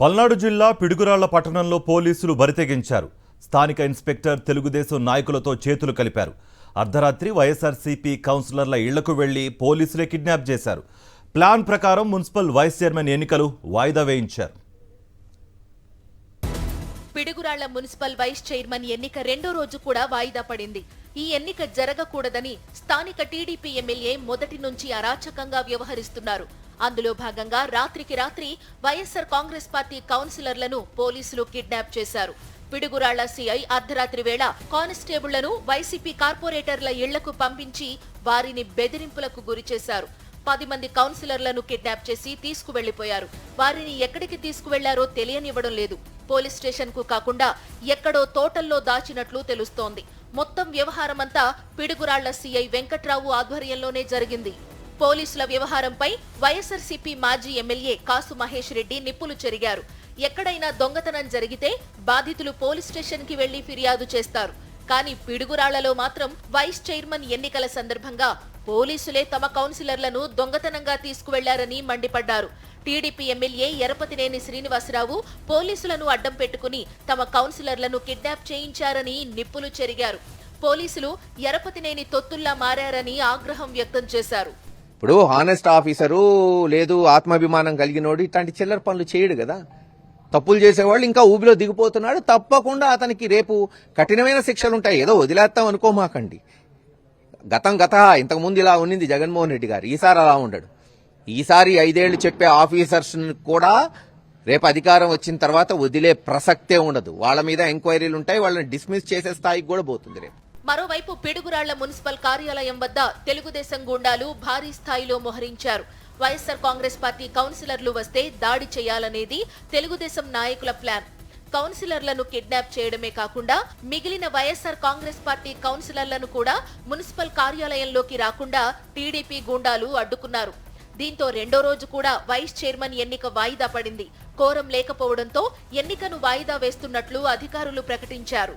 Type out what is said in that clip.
పల్నాడు జిల్లా పిడుగురాళ్ల పట్టణంలో పోలీసులు బరితెగించారు. స్థానిక ఇన్స్పెక్టర్ తెలుగుదేశం నాయకులతో చేతులు కలిపారు. అర్ధరాత్రి వైఎస్ఆర్సీపీ కౌన్సిలర్ల ఇళ్లకు వెళ్లి పోలీసులే కిడ్నాప్ చేశారు. ప్లాన్ ప్రకారం మున్సిపల్ వైస్ చైర్మన్ ఎన్నికలు వాయిదా వేయించారు. పిడుగురాళ్ల మున్సిపల్ వైస్ చైర్మన్ ఎన్నిక రెండో రోజు కూడా వాయిదా పడింది. ఈ ఎన్నిక జరగకూడదని స్థానిక టీడీపీ ఎమ్మెల్యే మొదటి నుంచి అరాచకంగా వ్యవహరిస్తున్నారు. అందులో భాగంగా రాత్రికి రాత్రి వైఎస్ఆర్ కాంగ్రెస్ పార్టీ కౌన్సిలర్లను పోలీసులు కిడ్నాప్ చేశారు. పిడుగురాళ్ల సీఐ అర్ధరాత్రి వేళ కానిస్టేబుళ్లను వైసీపీ కార్పొరేటర్ల ఇళ్లకు పంపించి వారిని బెదిరింపులకు గురిచేశారు. 10 మంది కౌన్సిలర్లను కిడ్నాప్ చేసి తీసుకువెళ్లిపోయారు. వారిని ఎక్కడికి తీసుకువెళ్లారో తెలియనివ్వడం లేదు. పోలీస్ స్టేషన్ కు కాకుండా ఎక్కడో తోటల్లో దాచినట్లు తెలుస్తోంది. మొత్తం వ్యవహారమంతా పిడుగురాళ్ల సీఐ వెంకట్రావు ఆధ్వర్యంలోనే జరిగింది. పోలీసుల వ్యవహారంపై వైఎస్ఆర్సీపీ మాజీ ఎమ్మెల్యే కాసు మహేష్ రెడ్డి నిప్పులు చెరిగారు. ఎక్కడైనా దొంగతనం జరిగితే బాధితులు పోలీస్ స్టేషన్ కి వెళ్లి ఫిర్యాదు చేస్తారు. కానీ పిడుగురాళ్లలో మాత్రం వైస్ చైర్మన్ ఎన్నికల సందర్భంగా పోలీసులే తమ కౌన్సిలర్లను దొంగతనంగా తీసుకువెళ్లారని మండిపడ్డారు. టీడీపీ ఎమ్మెల్యే ఎరపతినేని శ్రీనివాసరావు పోలీసులను అడ్డం పెట్టుకుని తమ కౌన్సిలర్లను కిడ్నాప్ చేయించారని నిప్పులు చెరిగారు. పోలీసులు ఎరపతినేని తొత్తుల్లా మారారని ఆగ్రహం వ్యక్తం చేశారు. ఇప్పుడు హానెస్ట్ ఆఫీసరు లేదు ఆత్మాభిమానం కలిగినోడు ఇట్లాంటి చిల్లర పనులు చేయడు కదా. తప్పులు చేసేవాళ్ళు ఇంకా ఊబిలో దిగిపోతున్నాడు. తప్పకుండా అతనికి రేపు కఠినమైన శిక్షలు ఉంటాయి. ఏదో వదిలేస్తాం అనుకోమాకండి. గత ఇంతకుముందు ఇలా ఉన్నింది జగన్మోహన్ రెడ్డి గారు. ఈసారి అలా ఉండడు. ఈసారి 5 ఏళ్లు చెప్పే ఆఫీసర్స్ కూడా రేపు అధికారం వచ్చిన తర్వాత వదిలే ప్రసక్తే ఉండదు. వాళ్ళ మీద ఎంక్వైరీలు ఉంటాయి. వాళ్ళని డిస్మిస్ చేసే స్థాయికి కూడా పోతుంది రేపు. మరోవైపు పిడుగురాళ్ల మున్సిపల్ కార్యాలయం వద్ద తెలుగుదేశం గూండాలు భారీ స్థాయిలో మోహరించారు. వైఎస్ఆర్ కాంగ్రెస్ పార్టీ కౌన్సిలర్లు వస్తే దాడి చేయాలనేది తెలుగుదేశం నాయకుల ప్లాన్. కౌన్సిలర్లను కిడ్నాప్ చేయడమే కాకుండా మిగిలిన వైఎస్ఆర్ కాంగ్రెస్ పార్టీ కౌన్సిలర్లను కూడా మున్సిపల్ కార్యాలయంలోకి రాకుండా టీడీపీ గూండాలు అడ్డుకున్నారు. దీంతో రెండో రోజు కూడా వైస్ చైర్మన్ ఎన్నిక వాయిదా పడింది. కోరం లేకపోవడంతో ఎన్నికను వాయిదా వేస్తున్నట్లు అధికారులు ప్రకటించారు.